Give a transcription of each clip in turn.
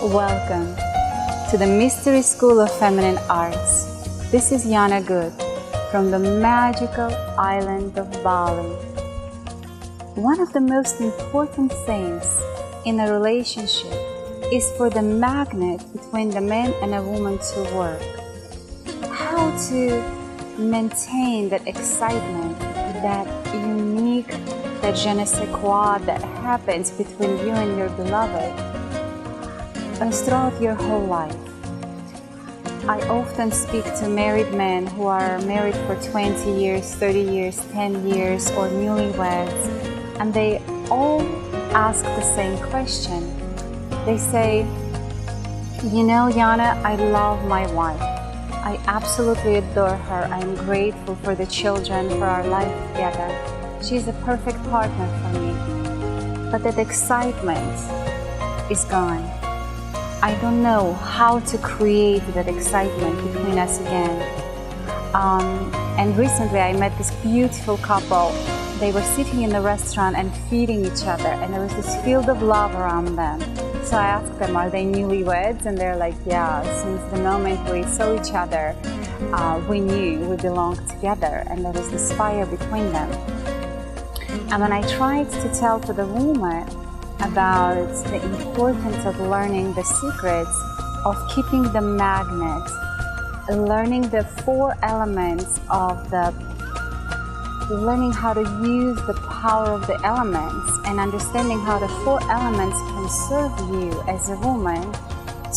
Welcome to the Mystery School of Feminine Arts. This is Yana Good from the magical island of Bali. One of the most important things in a relationship is for the magnet between the man and a woman to work. How to maintain that excitement, that unique, that je ne sais quoi that happens between you and your beloved throughout your whole life. I often speak to married men who are married for 20 years, 30 years, 10 years, or newlyweds, and they all ask the same question. They say, you know, Yana, I love my wife. I absolutely adore her. I'm grateful for the children, for our life together. She's a perfect partner for me. But that excitement is gone. I don't know how to create that excitement between us again. And recently I met this beautiful couple. They were sitting in the restaurant and feeding each other, and there was this field of love around them. So I asked them, are they newlyweds? And they're like, yeah, since the moment we saw each other, we knew we belonged together, and there was this fire between them. And when I tried to tell to the woman about the importance of learning the secrets of keeping the magnet, learning the 4 elements of learning how to use the power of the elements, and understanding how the 4 elements can serve you as a woman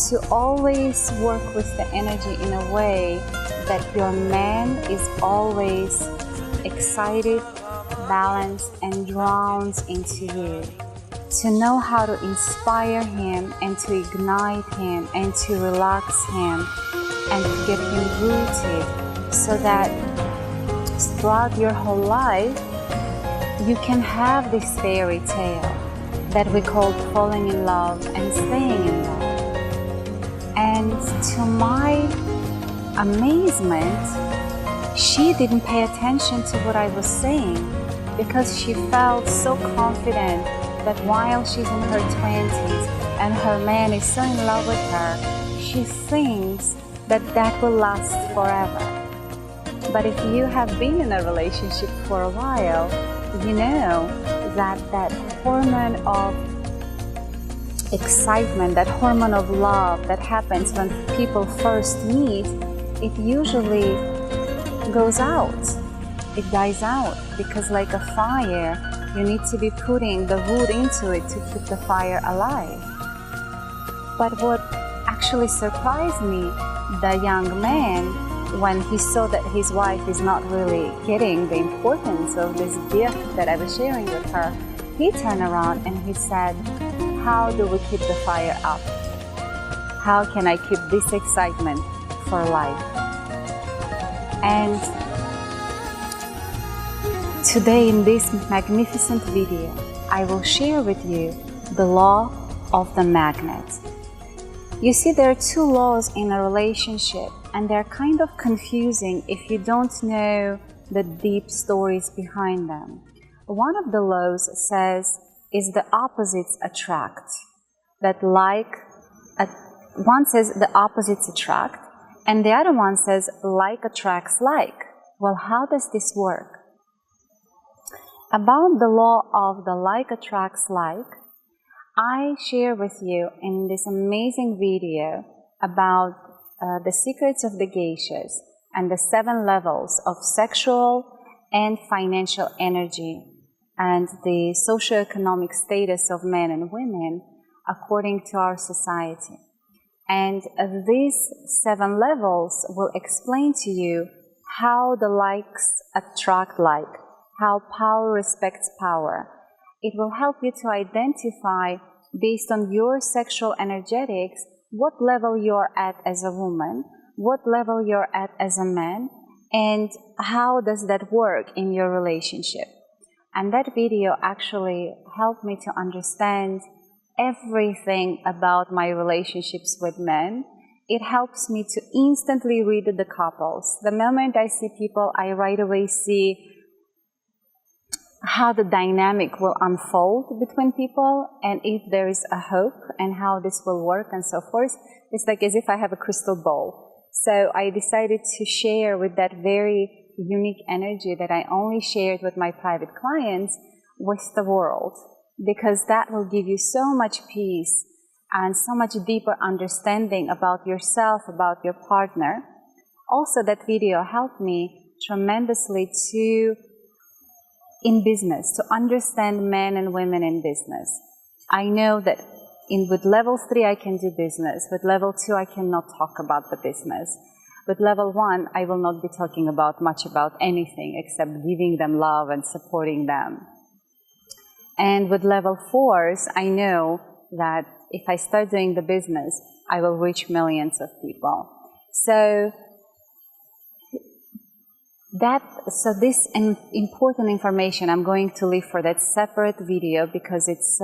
to always work with the energy in a way that your man is always excited, balanced, and drawn into you. To know how to inspire him and to ignite him and to relax him and to get him rooted, so that throughout your whole life you can have this fairy tale that we call falling in love and staying in love. And to my amazement, she didn't pay attention to what I was saying, because she felt so confident that while she's in her 20s and her man is so in love with her, she thinks that that will last forever. But if you have been in a relationship for a while, you know that that hormone of excitement, that hormone of love that happens when people first meet, it usually goes out. It dies out, because like a fire, you need to be putting the wood into it to keep the fire alive. But what actually surprised me, the young man, when he saw that his wife is not really getting the importance of this gift that I was sharing with her, he turned around and he said, how do we keep the fire up? How can I keep this excitement for life? And today in this magnificent video, I will share with you the law of the magnet. You see, there are 2 laws in a relationship, and they're kind of confusing if you don't know the deep stories behind them. One of the laws says is the opposites attract. That one says the opposites attract, and the other one says like attracts like. Well, how does this work? About the law of the like attracts like, I share with you in this amazing video about the secrets of the geishas and the 7 levels of sexual and financial energy and the socioeconomic status of men and women according to our society. And these 7 levels will explain to you how the likes attract like, how power respects power. It will help you to identify, based on your sexual energetics, what level you're at as a woman, what level you're at as a man, and how does that work in your relationship. And that video actually helped me to understand everything about my relationships with men. It helps me to instantly read the couples. The moment I see people, I right away see how the dynamic will unfold between people, and if there is a hope and how this will work and so forth. It's like as if I have a crystal ball. So I decided to share with that very unique energy that I only shared with my private clients with the world, because that will give you so much peace and so much deeper understanding about yourself, about your partner. Also, that video helped me tremendously in business, to understand men and women in business. I know that with level 3 I can do business, with level 2 I cannot talk about the business. With level 1 I will not be talking much about anything except giving them love and supporting them. And with level 4s I know that if I start doing the business, I will reach millions of people. So this important information I'm going to leave for that separate video, because it's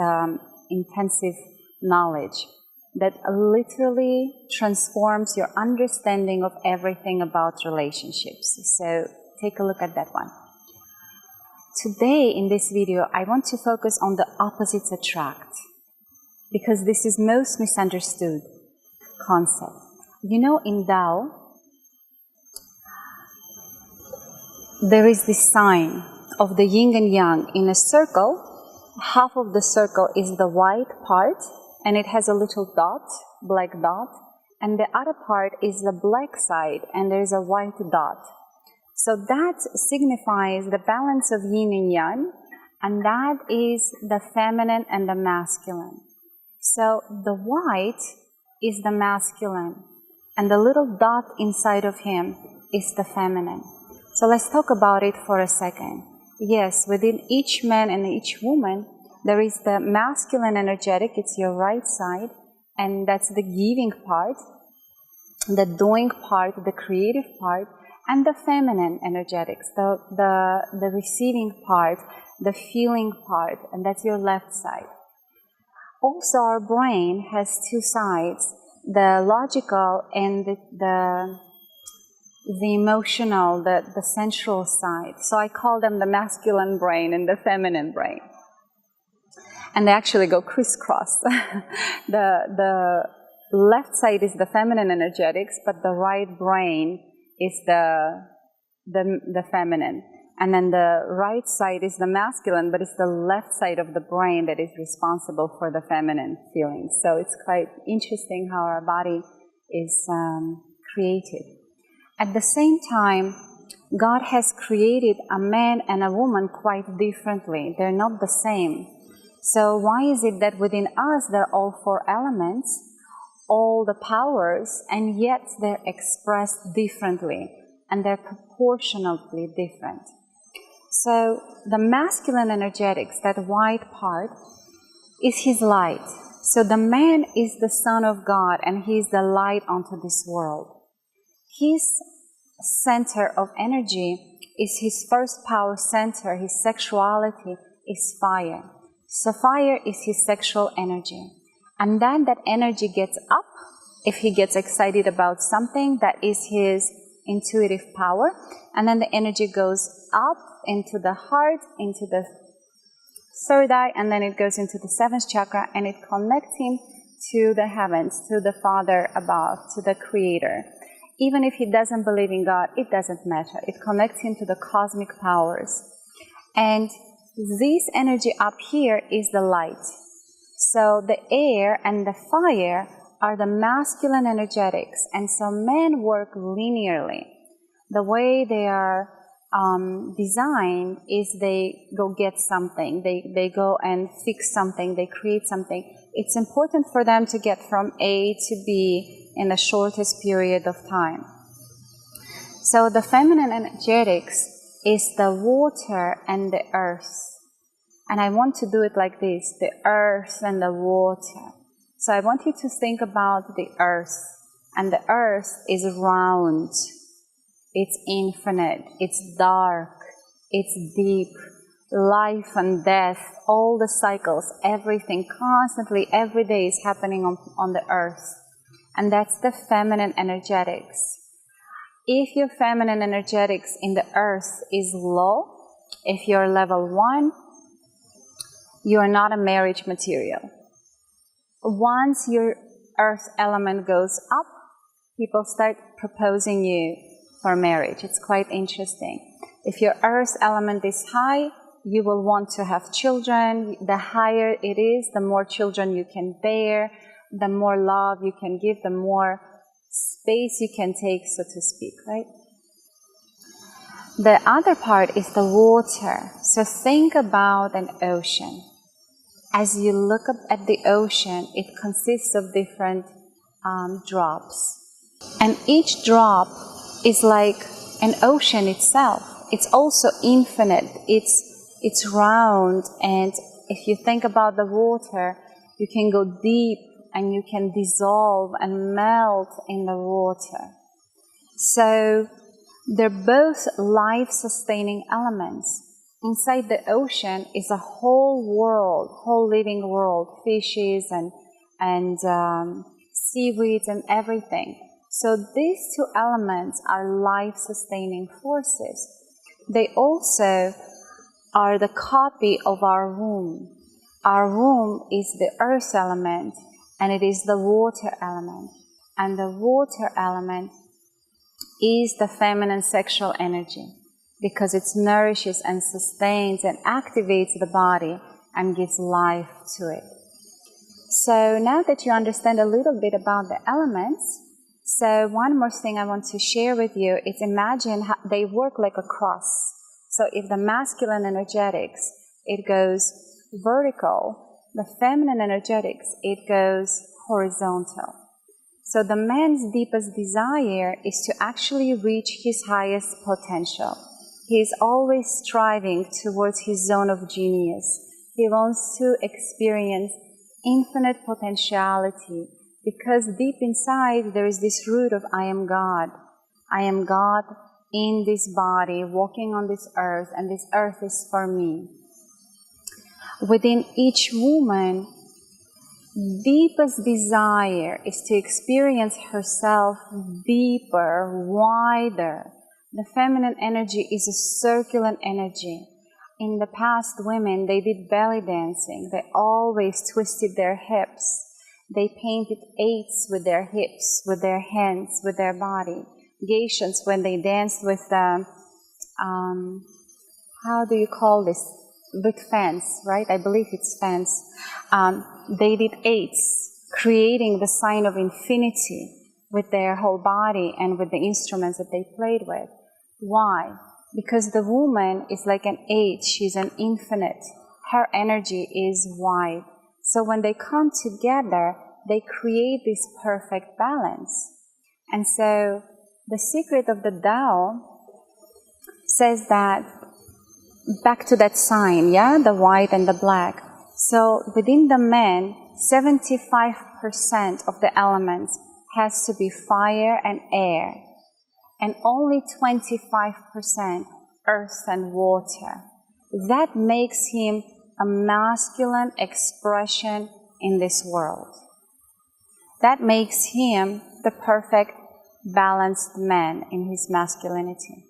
intensive knowledge that literally transforms your understanding of everything about relationships. So take a look at that one. Today in this video, I want to focus on the opposites attract, because this is most misunderstood concept. You know, in Tao, there is this sign of the yin and yang in a circle. Half of the circle is the white part, and it has a little dot, black dot, and the other part is the black side, and there is a white dot. So that signifies the balance of yin and yang, and that is the feminine and the masculine. So the white is the masculine, and the little dot inside of him is the feminine. So let's talk about it for a second. Yes, within each man and each woman, there is the masculine energetic, it's your right side, and that's the giving part, the doing part, the creative part, and the feminine energetics, the receiving part, the feeling part, and that's your left side. Also, our brain has 2 sides, the logical and the emotional, the sensual side. So I call them the masculine brain and the feminine brain. And they actually go crisscross. The left side is the feminine energetics, but the right brain is the feminine. And then the right side is the masculine, but it's the left side of the brain that is responsible for the feminine feelings. So it's quite interesting how our body is created. At the same time, God has created a man and a woman quite differently. They're not the same. So why is it that within us there are all 4 elements, all the powers, and yet they're expressed differently, and they're proportionally different? So the masculine energetics, that white part, is his light. So the man is the son of God, and he is the light onto this world. His center of energy is his first power center. His sexuality is fire. So fire is his sexual energy. And then that energy gets up. If he gets excited about something, that is his intuitive power. And then the energy goes up into the heart, into the third eye, and then it goes into the 7th chakra, and it connects him to the heavens, to the Father above, to the Creator. Even if he doesn't believe in God, it doesn't matter. It connects him to the cosmic powers. And this energy up here is the light. So the air and the fire are the masculine energetics. And so men work linearly. The way they are design is they go get something, they go and fix something, they create something. It's important for them to get from A to B in the shortest period of time. So the feminine energetics is the water and the earth. And I want to do it like this, the earth and the water. So I want you to think about the earth. And the earth is round. It's infinite. It's dark. It's deep. Life and death, all the cycles, everything, constantly, every day is happening on the earth. And that's the feminine energetics. If your feminine energetics in the earth is low, if you're level 1, you are not a marriage material. Once your earth element goes up, people start proposing you for marriage. It's quite interesting. If your earth element is high, you will want to have children. The higher it is, the more children you can bear, the more love you can give, the more space you can take, so to speak, right? The other part is the water. So think about an ocean. As you look up at the ocean, it consists of different drops. And each drop is like an ocean itself. It's also infinite. It's round. And if you think about the water, you can go deep and you can dissolve and melt in the water. So they're both life-sustaining elements. Inside the ocean is a whole world, whole living world, fishes and seaweeds and everything. So these two elements are life-sustaining forces. They also are the copy of our womb. Our womb is the earth element, and it is the water element. And the water element is the feminine sexual energy, because it nourishes and sustains and activates the body and gives life to it. So now that you understand a little bit about the elements, so one more thing I want to share with you is imagine how they work like a cross. So if the masculine energetics, it goes vertical, the feminine energetics, it goes horizontal. So the man's deepest desire is to actually reach his highest potential. He is always striving towards his zone of genius. He wants to experience infinite potentiality, because deep inside there is this root of I am God. I am God in this body, walking on this earth, and this earth is for me. Within each woman, deepest desire is to experience herself deeper, wider. The feminine energy is a circular energy. In the past, women, they did belly dancing. They always twisted their hips. They painted 8s with their hips, with their hands, with their body. Geishas, when they danced with the, how do you call this? With fans, right? I believe it's fans. They did 8s, creating the sign of infinity with their whole body and with the instruments that they played with. Why? Because the woman is like an 8, she's an infinite. Her energy is wide. So when they come together, they create this perfect balance. And so the secret of the Tao says that, back to that sign, yeah, the white and the black. So within the man, 75% of the elements has to be fire and air, and only 25% earth and water. That makes him a masculine expression in this world. That makes him the perfect balanced man in his masculinity.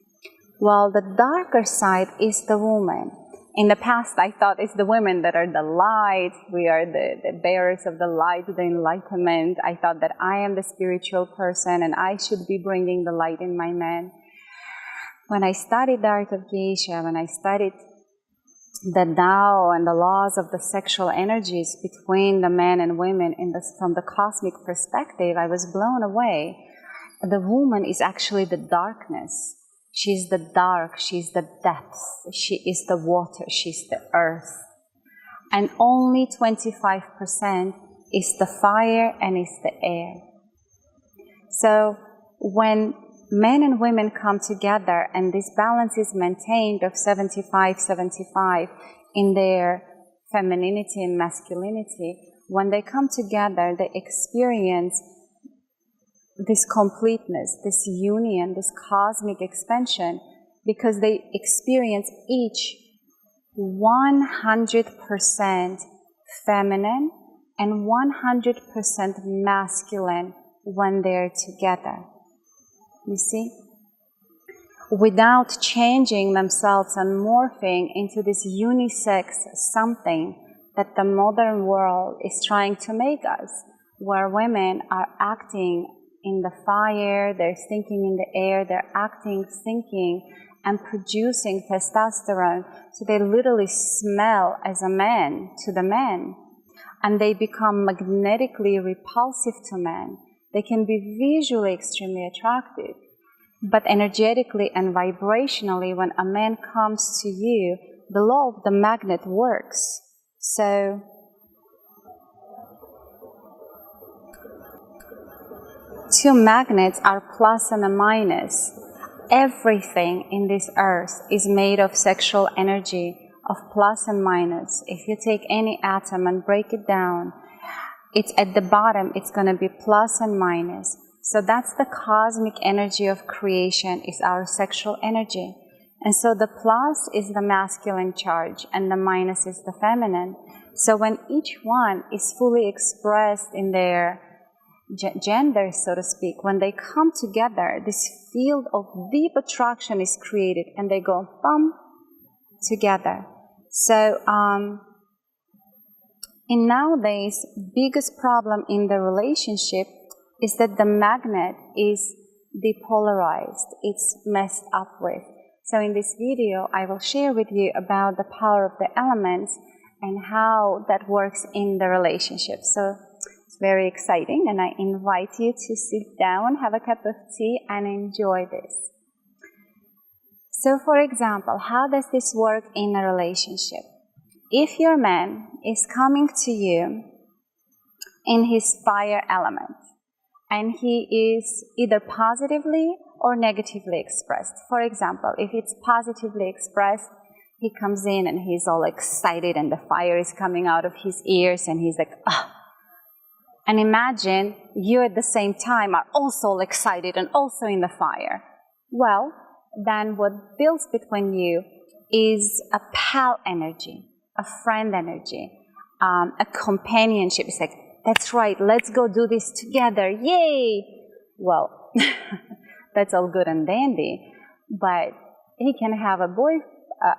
While the darker side is the woman. In the past, I thought it's the women that are the light. We are the bearers of the light, the enlightenment. I thought that I am the spiritual person and I should be bringing the light in my man. When I studied the art of geisha, when I studied the Tao and the laws of the sexual energies between the men and women from the cosmic perspective, I was blown away. The woman is actually the darkness. She's the dark, she's the depths, she is the water, she's the earth. And only 25% is the fire and is the air. So when men and women come together and this balance is maintained of 75-75 in their femininity and masculinity, when they come together, they experience this completeness, this union, this cosmic expansion, because they experience each 100% feminine and 100% masculine when they're together. You see? Without changing themselves and morphing into this unisex something that the modern world is trying to make us, where women are acting in the fire, they're thinking in the air, they're acting, thinking, and producing testosterone. So they literally smell as a man to the men. And they become magnetically repulsive to men. They can be visually extremely attractive. But energetically and vibrationally, when a man comes to you, the law of the magnet works. So two magnets are plus and a minus. Everything in this earth is made of sexual energy, of plus and minus. If you take any atom and break it down, it's at the bottom, it's going to be plus and minus. So that's the cosmic energy of creation, is our sexual energy. And so the plus is the masculine charge and the minus is the feminine. So when each one is fully expressed in their gender, so to speak, when they come together, this field of deep attraction is created and they go bum together. So in nowadays, biggest problem in the relationship is that the magnet is depolarized, it's messed up with. So in this video, I will share with you about the power of the elements and how that works in the relationship. So it's very exciting, and I invite you to sit down, have a cup of tea, and enjoy this. So for example, how does this work in a relationship? If your man is coming to you in his fire element, and he is either positively or negatively expressed. For example, if it's positively expressed, he comes in and he's all excited and the fire is coming out of his ears and he's like, ah. And imagine you at the same time are also excited and also in the fire. Well, then what builds between you is a pal energy, a friend energy, a companionship. It's like, that's right, let's go do this together, yay! Well, that's all good and dandy, but he can have a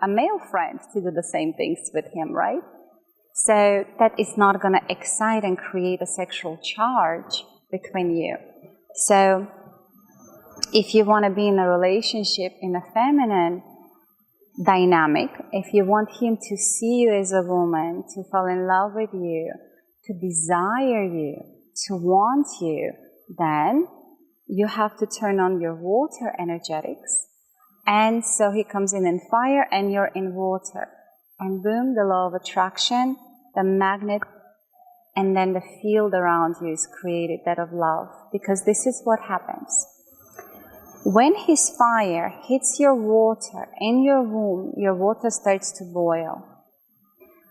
male friend to do the same things with him, right? So that is not going to excite and create a sexual charge between you. So if you want to be in a relationship in a feminine dynamic, if you want him to see you as a woman, to fall in love with you, to desire you, to want you, then you have to turn on your water energetics. And so he comes in fire and you're in water. And boom, the law of attraction, the magnet, and then the field around you is created, that of love. Because this is what happens. When his fire hits your water in your womb, your water starts to boil.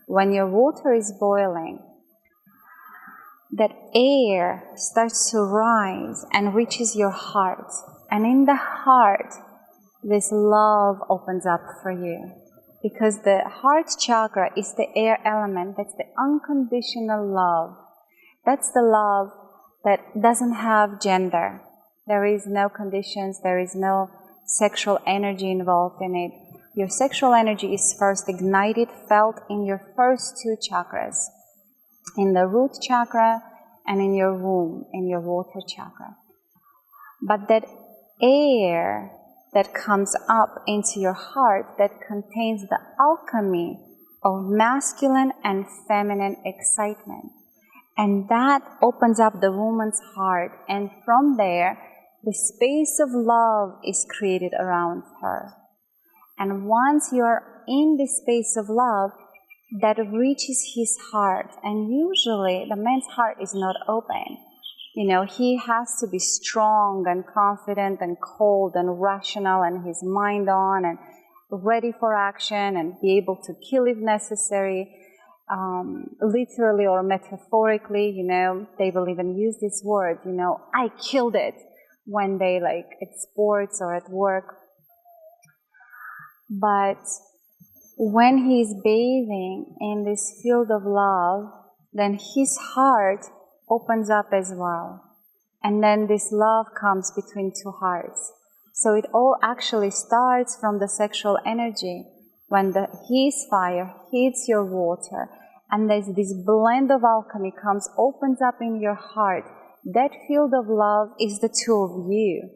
When your water is boiling, that air starts to rise and reaches your heart. And in the heart, this love opens up for you. Because the heart chakra is the air element. That's the unconditional love. That's the love that doesn't have gender. There is no conditions. There is no sexual energy involved in it. Your sexual energy is first ignited, felt in your first two chakras. In the root chakra and in your womb, in your water chakra. But that air that comes up into your heart that contains the alchemy of masculine and feminine excitement. And that opens up the woman's heart, and from there the space of love is created around her. And once you are in this space of love, that reaches his heart. And usually the man's heart is not open. You know, he has to be strong and confident and cold and rational and his mind on and ready for action and be able to kill if necessary, literally or metaphorically. You know, they will even use this word, you know, I killed it, when they like at sports or at work. But when he's bathing in this field of love, then his heart opens up as well. And then this love comes between two hearts. So it all actually starts from the sexual energy. When his fire hits your water, and there's this blend of alchemy comes, opens up in your heart, that field of love is the two of you.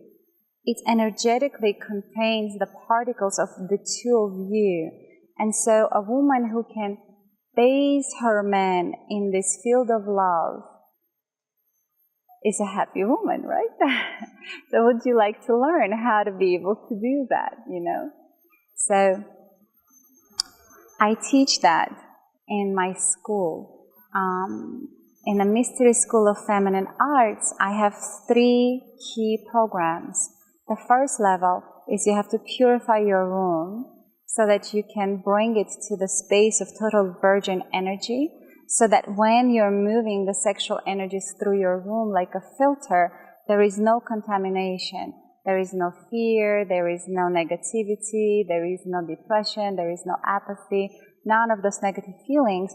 It energetically contains the particles of the two of you. And so a woman who can bathe her man in this field of love is a happy woman, right? So would you like to learn how to be able to do that, you know? So I teach that in my school. In the Mystery School of Feminine Arts, I have 3 key programs. The first level is you have to purify your womb so that you can bring it to the space of total virgin energy, so that when you're moving the sexual energies through your womb like a filter, there is no contamination, there is no fear, there is no negativity, there is no depression, there is no apathy, none of those negative feelings.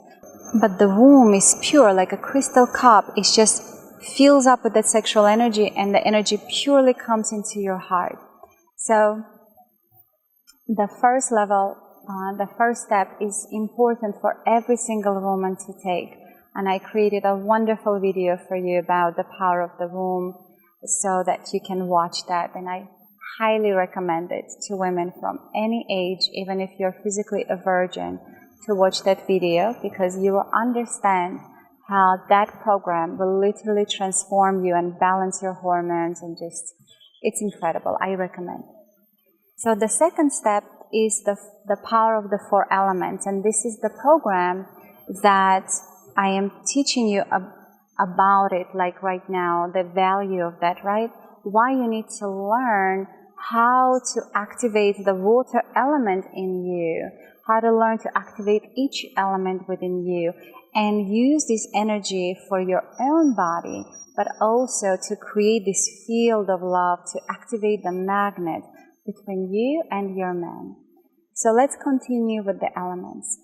But the womb is pure, like a crystal cup. It just fills up with that sexual energy, and the energy purely comes into your heart. So the first level, the first step is important for every single woman to take. And I created a wonderful video for you about the power of the womb so that you can watch that. And I highly recommend it to women from any age, even if you're physically a virgin, to watch that video, because you will understand how that program will literally transform you and balance your hormones, and just, it's incredible. I recommend. So the second step is the power of the 4 elements, and this is the program that I am teaching you about it, like right now, the value of that, right? Why you need to learn how to activate the water element in you, how to learn to activate each element within you, and use this energy for your own body, but also to create this field of love, to activate the magnet between you and your man. So let's continue with the elements.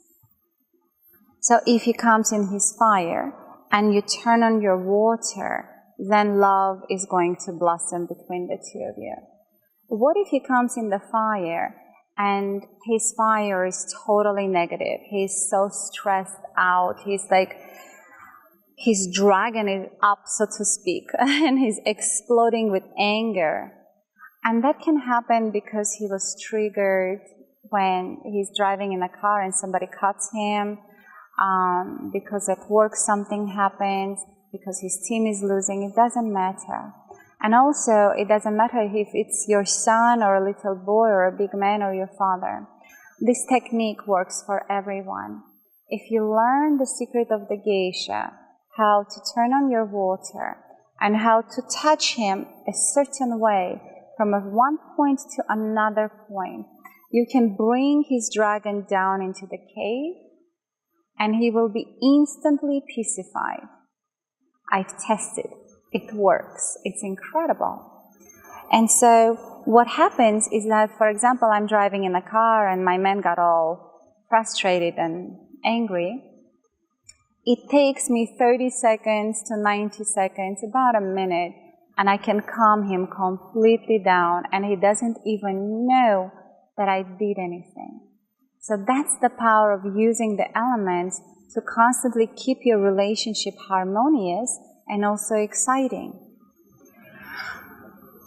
So if he comes in his fire and you turn on your water, then love is going to blossom between the two of you. What if he comes in the fire and his fire is totally negative? He's so stressed out. He's like, his dragon is up, so to speak, and he's exploding with anger. And that can happen because he was triggered when he's driving in a car and somebody cuts him, because at work something happens, because his team is losing. It doesn't matter. And also, it doesn't matter if it's your son or a little boy or a big man or your father. This technique works for everyone. If you learn the secret of the geisha, how to turn on your water and how to touch him a certain way from one point to another point, you can bring his dragon down into the cave and he will be instantly pacified. I've tested. It works. It's incredible. And so what happens is that, for example, I'm driving in a car and my man got all frustrated and angry. It takes me 30 seconds to 90 seconds, about a minute, and I can calm him completely down, and he doesn't even know that I did anything. So that's the power of using the elements to constantly keep your relationship harmonious and also exciting.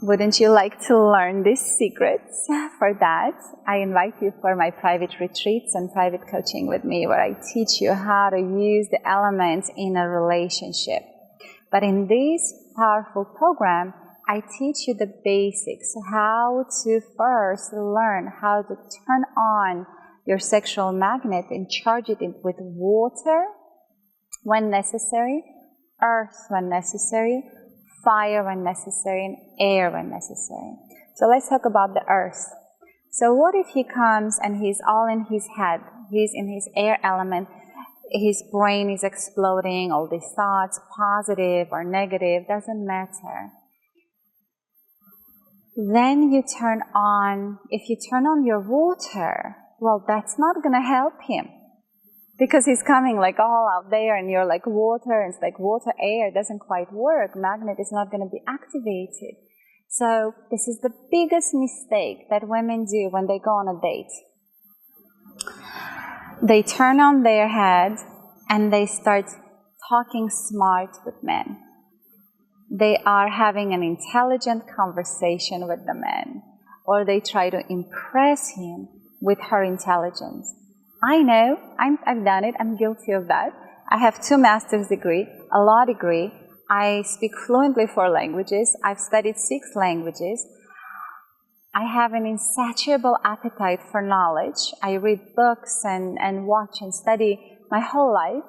Wouldn't you like to learn these secrets? For that, I invite you for my private retreats and private coaching with me, where I teach you how to use the elements in a relationship. But in this powerful program, I teach you the basics, how to first learn how to turn on your sexual magnet and charge it with water when necessary, earth when necessary, fire when necessary, and air when necessary. So let's talk about the earth. So what if he comes and he's all in his head, he's in his air element, his brain is exploding, all these thoughts, positive or negative, doesn't matter. Then you turn on, if you turn on your water, well, that's not going to help him. Because he's coming like all out there and you're like water, and it's like water, air, doesn't quite work. Magnet is not going to be activated. So this is the biggest mistake that women do when they go on a date. They turn on their head and they start talking smart with men. They are having an intelligent conversation with the man, or they try to impress him with her intelligence. I know, I've done it, I'm guilty of that. I have 2 master's degree, a law degree. I speak fluently 4 languages. I've studied 6 languages. I have an insatiable appetite for knowledge. I read books and watch and study my whole life.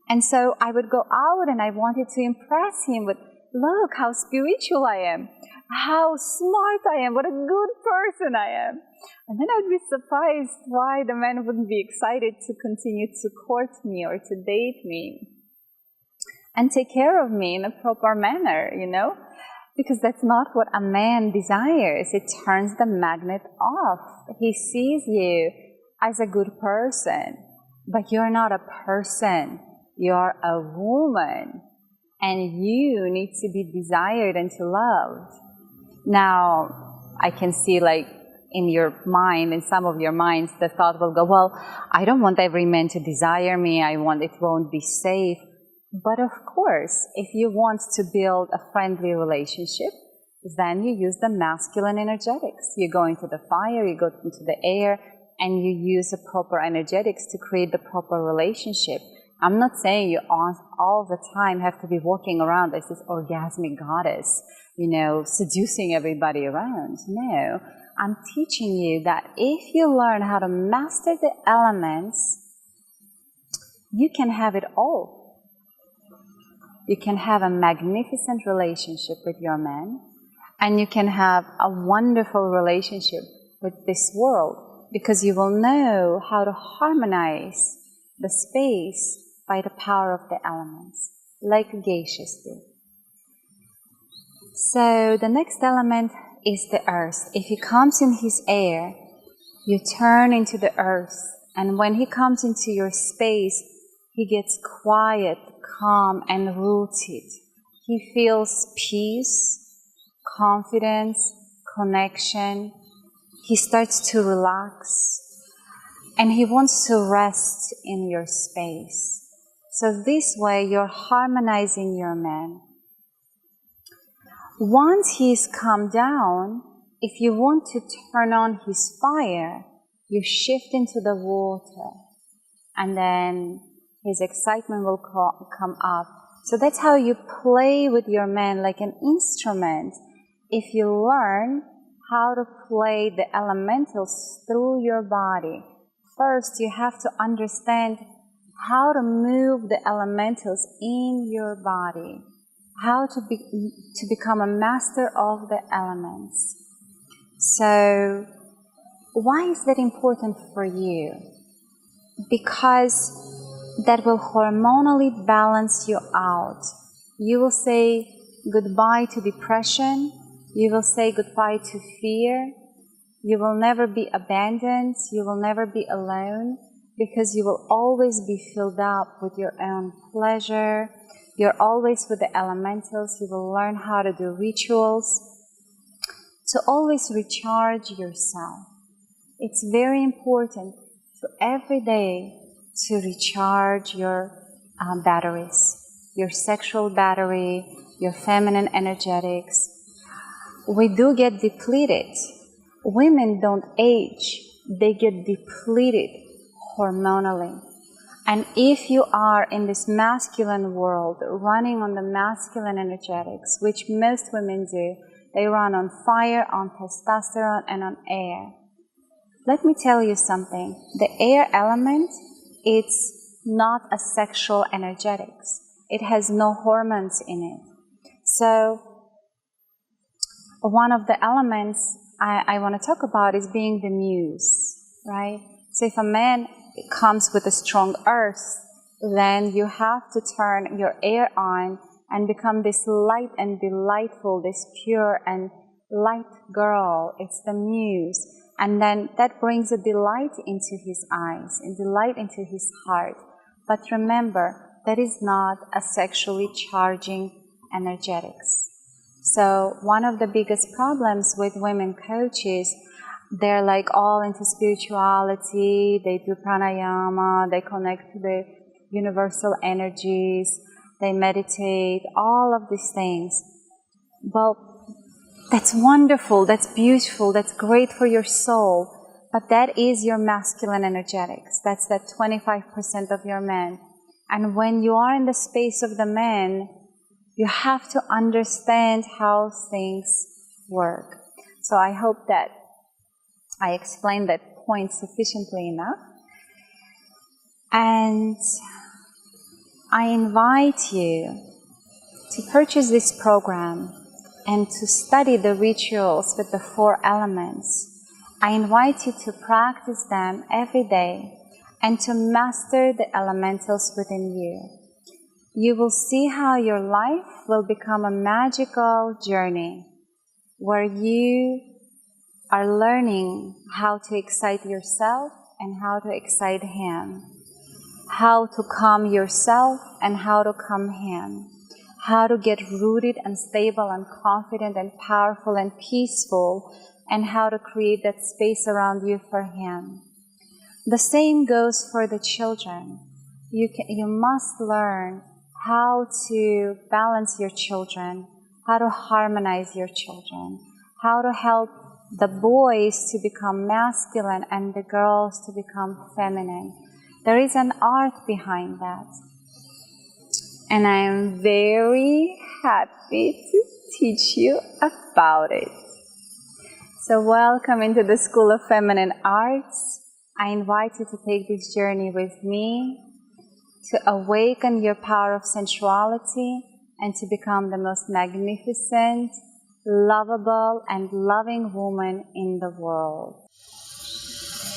And so I would go out and I wanted to impress him with, look how spiritual I am, how smart I am, what a good person I am. And then I'd be surprised why the man wouldn't be excited to continue to court me or to date me and take care of me in a proper manner, you know? Because that's not what a man desires. It turns the magnet off. He sees you as a good person, but you're not a person. You're a woman, and you need to be desired and to loved. Now, I can see like in your mind, in some of your minds, the thought will go, well, I don't want every man to desire me. I want it won't be safe. But of course, if you want to build a friendly relationship, then you use the masculine energetics. You go into the fire, you go into the air, and you use the proper energetics to create the proper relationship. I'm not saying you all the time have to be walking around as this orgasmic goddess, you know, seducing everybody around. No, I'm teaching you that if you learn how to master the elements, you can have it all. You can have a magnificent relationship with your man, and you can have a wonderful relationship with this world, because you will know how to harmonize the space by the power of the elements, like geishas do. So the next element is the earth. If he comes in his air, you turn into the earth, and when he comes into your space, he gets quiet, calm, and rooted. He feels peace, confidence, connection. He starts to relax, and he wants to rest in your space. So this way, you're harmonizing your man. Once he's calmed down, if you want to turn on his fire, you shift into the water, and then his excitement will come up. So that's how you play with your man like an instrument. If you learn how to play the elementals through your body, first you have to understand how to move the elementals in your body, how to become a master of the elements. So why is that important for you? Because that will hormonally balance you out. You will say goodbye to depression. You will say goodbye to fear. You will never be abandoned. You will never be alone, because you will always be filled up with your own pleasure. You're always with the elementals. You will learn how to do rituals to always recharge yourself. It's very important to every day to recharge your batteries, your sexual battery, your feminine energetics. We do get depleted. Women don't age. They get depleted hormonally. And if you are in this masculine world, running on the masculine energetics, which most women do, They run on fire, on testosterone, and on air. Let me tell you something. The air element, it's not a sexual energetics. It has no hormones in it. So one of the elements I want to talk about is being the muse, right? So if a man comes with a strong earth, then you have to turn your air on and become this light and delightful, this pure and light girl. It's the muse. And then that brings a delight into his eyes and delight into his heart. But remember, that is not a sexually charging energetics. So one of the biggest problems with women coaches, they're like all into spirituality, they do pranayama, they connect to the universal energies, they meditate, all of these things. Well, that's wonderful, that's beautiful, that's great for your soul, but that is your masculine energetics. That's that 25% of your men. And when you are in the space of the men, you have to understand how things work. So I hope that I explained that point sufficiently enough. And I invite you to purchase this program and to study the rituals with the 4 elements. I invite you to practice them every day and to master the elementals within you. You will see how your life will become a magical journey where you are learning how to excite yourself and how to excite him, how to calm yourself and how to calm him, how to get rooted and stable and confident and powerful and peaceful, and how to create that space around you for him. The same goes for the children. You must learn how to balance your children, how to harmonize your children, how to help the boys to become masculine and the girls to become feminine. There is an art behind that. And I am very happy to teach you about it. So welcome into the School of Feminine Arts. I invite you to take this journey with me, to awaken your power of sensuality and to become the most magnificent, lovable, and loving woman in the world.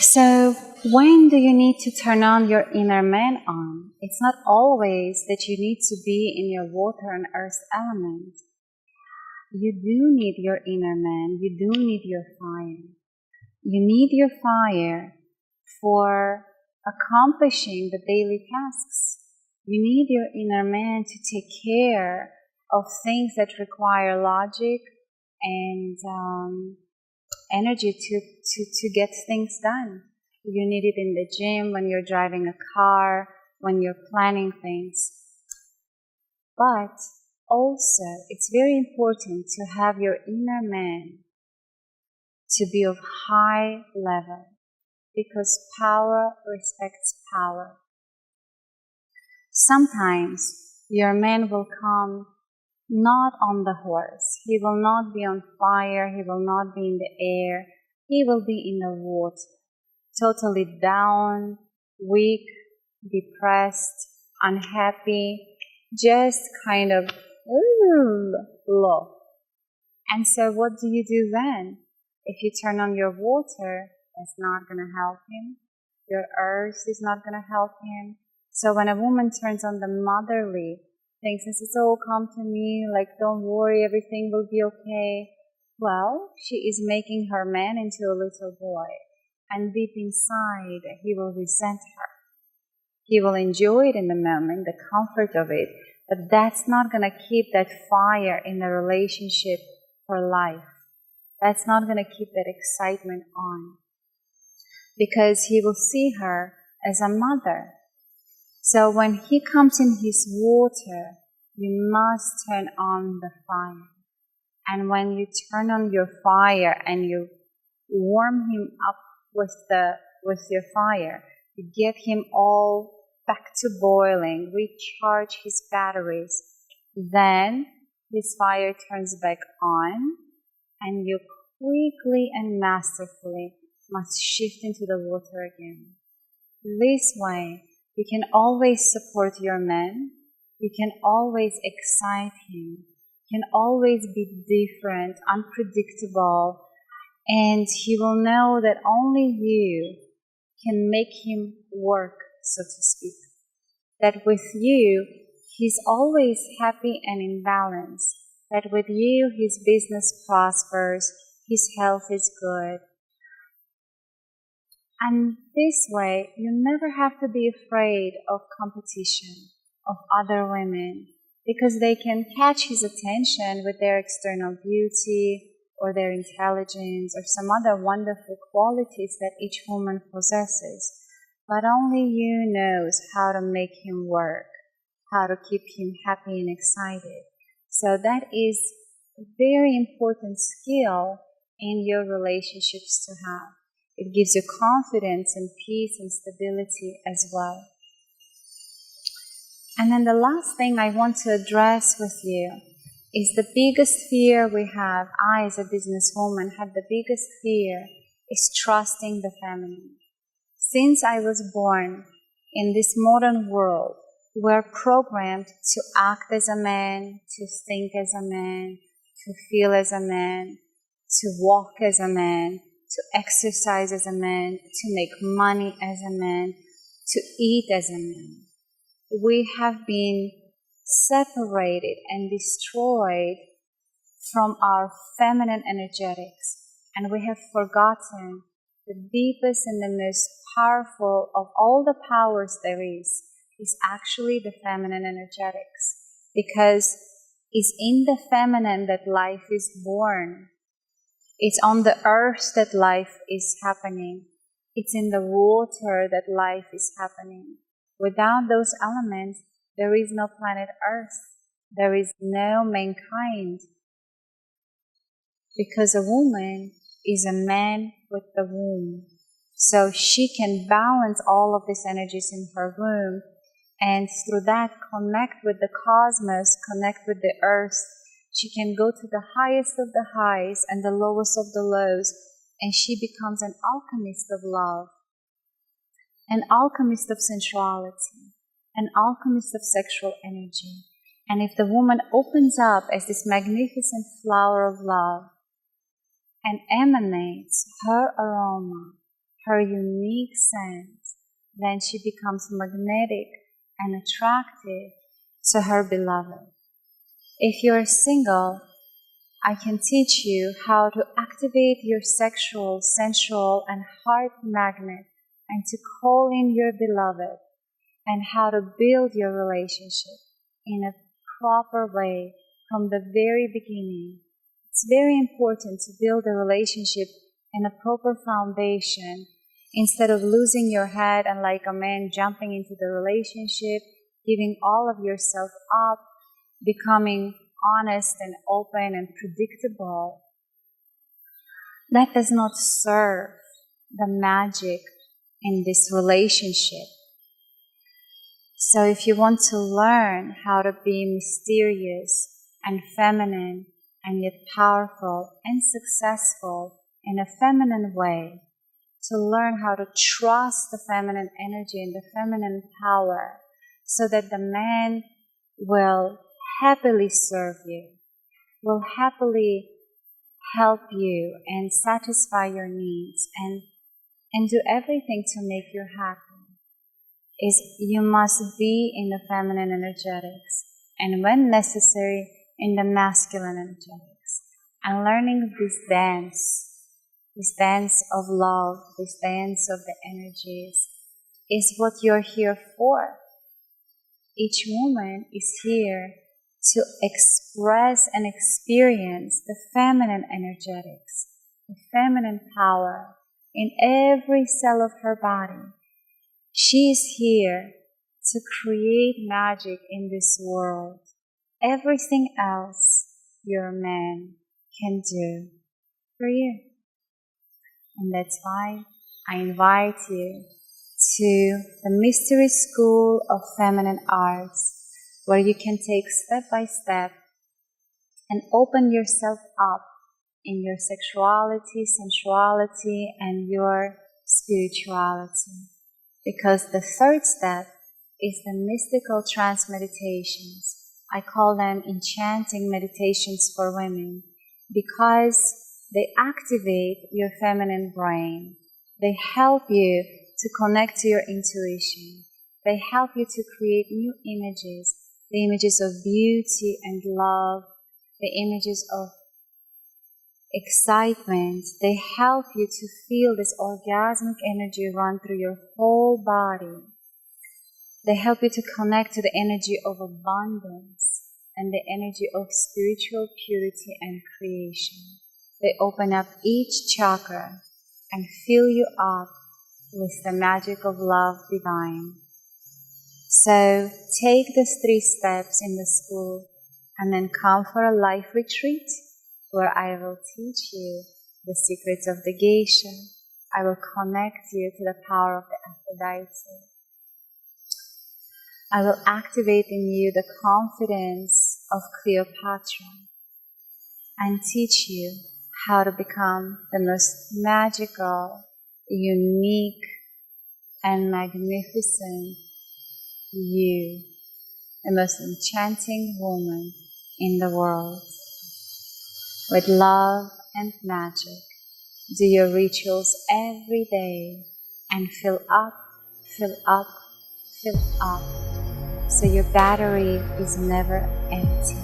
So, when do you need to turn on your inner man on? It's not always that you need to be in your water and earth element. You do need your inner man. You do need your fire. You need your fire for accomplishing the daily tasks. You need your inner man to take care of things that require logic and energy to get things done. You need it in the gym, when you're driving a car, when you're planning things. But also, it's very important to have your inner man to be of high level, because power respects power. Sometimes your man will come not on the horse. He will not be on fire. He will not be in the air. He will be in the water, totally down, weak, depressed, unhappy, just kind of low. And so what do you do then? If you turn on your water, that's not going to help him. Your earth is not going to help him. So when a woman turns on the motherly things and says, oh, come to me, like, don't worry, everything will be okay. Well, she is making her man into a little boy. And deep inside, he will resent her. He will enjoy it in the moment, the comfort of it. But that's not going to keep that fire in the relationship for life. That's not going to keep that excitement on. Because he will see her as a mother. So when he comes in his water, you must turn on the fire. And when you turn on your fire and you warm him up with your fire, you get him all back to boiling, recharge his batteries. Then his fire turns back on and you quickly and masterfully must shift into the water again. This way, you can always support your man, you can always excite him, you can always be different, unpredictable, and he will know that only you can make him work, so to speak. That with you, he's always happy and in balance. That with you, his business prospers, his health is good. And this way, you never have to be afraid of competition, of other women, because they can catch his attention with their external beauty, or their intelligence, or some other wonderful qualities that each woman possesses. But only you knows how to make him work, how to keep him happy and excited. So that is a very important skill in your relationships to have. It gives you confidence and peace and stability as well. And then the last thing I want to address with you is the biggest fear we have. I, as a businesswoman, have the biggest fear is trusting the feminine. Since I was born in this modern world, we're programmed to act as a man, to think as a man, to feel as a man, to walk as a man, to exercise as a man, to make money as a man, to eat as a man. We have been separated and destroyed from our feminine energetics, and we have forgotten the deepest and the most powerful of all the powers there is actually the feminine energetics, because it's in the feminine that life is born. It's on the earth that life is happening. It's in the water that life is happening. Without those elements, there is no planet Earth. There is no mankind. Because a woman is a man with the womb. So she can balance all of these energies in her womb, and through that connect with the cosmos, connect with the earth. She can go to the highest of the highs and the lowest of the lows, and she becomes an alchemist of love, an alchemist of sensuality, an alchemist of sexual energy. And if the woman opens up as this magnificent flower of love and emanates her aroma, her unique scent, then she becomes magnetic and attractive to her beloved. If you are single, I can teach you how to activate your sexual, sensual, and heart magnet, and to call in your beloved, and how to build your relationship in a proper way from the very beginning. It's very important to build a relationship in a proper foundation, instead of losing your head and like a man jumping into the relationship, giving all of yourself up, becoming honest and open and predictable. That does not serve the magic in this relationship. So if you want to learn how to be mysterious and feminine and yet powerful and successful in a feminine way, to learn how to trust the feminine energy and the feminine power, so that the man will happily serve you, will happily help you and satisfy your needs and do everything to make you happy, is you must be in the feminine energetics, and when necessary, in the masculine energetics. And learning this dance of love, this dance of the energies, is what you're here for. Each woman is here to express and experience the feminine energetics, the feminine power in every cell of her body. She is here to create magic in this world. Everything else your man can do for you. And that's why I invite you to the Mystery School of Feminine Arts, where you can take step by step and open yourself up in your sexuality, sensuality, and your spirituality. Because the third step is the mystical trance meditations. I call them enchanting meditations for women because they activate your feminine brain. They help you to connect to your intuition. They help you to create new images, the images of beauty and love, the images of excitement. They help you to feel this orgasmic energy run through your whole body. They help you to connect to the energy of abundance and the energy of spiritual purity and creation. They open up each chakra and fill you up with the magic of love divine. So take these 3 steps in the school and then come for a life retreat where I will teach you the secrets of the geisha. I will connect you to the power of the Aphrodite. I will activate in you the confidence of Cleopatra and teach you how to become the most magical, unique, and magnificent you, the most enchanting woman in the world. With love and magic, do your rituals every day and fill up, fill up, fill up, so your battery is never empty.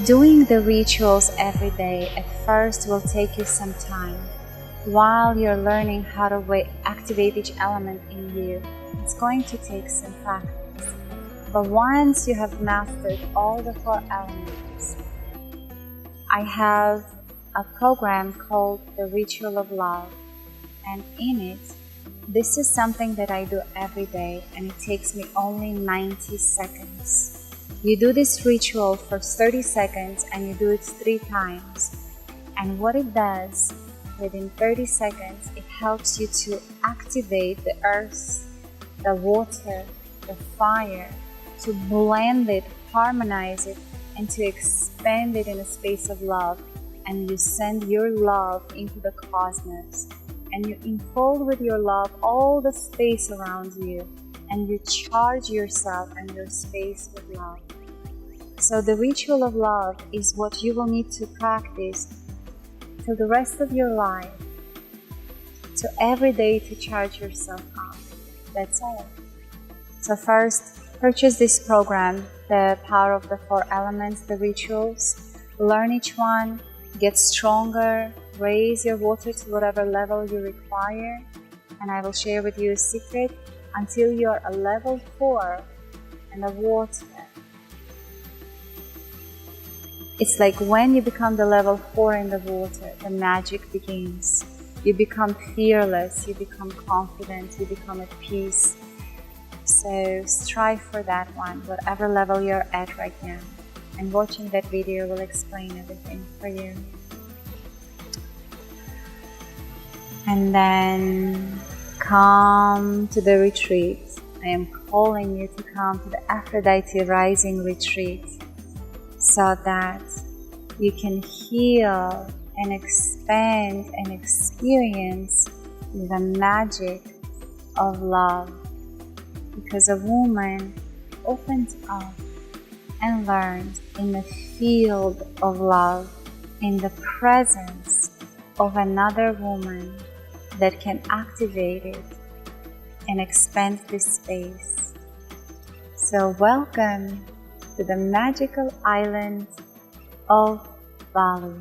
Doing the rituals every day at first will take you some time. While you're learning how to activate each element in you, it's going to take some practice. But once you have mastered all the 4 elements, I have a program called the Ritual of Love, and in it, this is something that I do every day, and it takes me only 90 seconds. You do this ritual for 30 seconds and you do it 3 times. And what it does, within 30 seconds, it helps you to activate the earth, the water, the fire, to blend it, harmonize it, and to expand it in a space of love. And you send your love into the cosmos. And you enfold with your love all the space around you. And you charge yourself and your space with love. So the ritual of love is what you will need to practice till the rest of your life. So every day to charge yourself up. That's all. So first, purchase this program, the power of the 4 elements, the rituals. Learn each one, get stronger, raise your water to whatever level you require. And I will share with you a secret until you are a level 4 in the water. It's like when you become the level 4 in the water, the magic begins. You become fearless, you become confident, you become at peace. So strive for that one, whatever level you're at right now. And watching that video will explain everything for you. And then come to the retreat. I am calling you to come to the Aphrodite Rising Retreat so that you can heal and expand and experience the magic of love. Because a woman opens up and learns in the field of love, in the presence of another woman that can activate it and expand this space. So welcome to the magical island of Bali.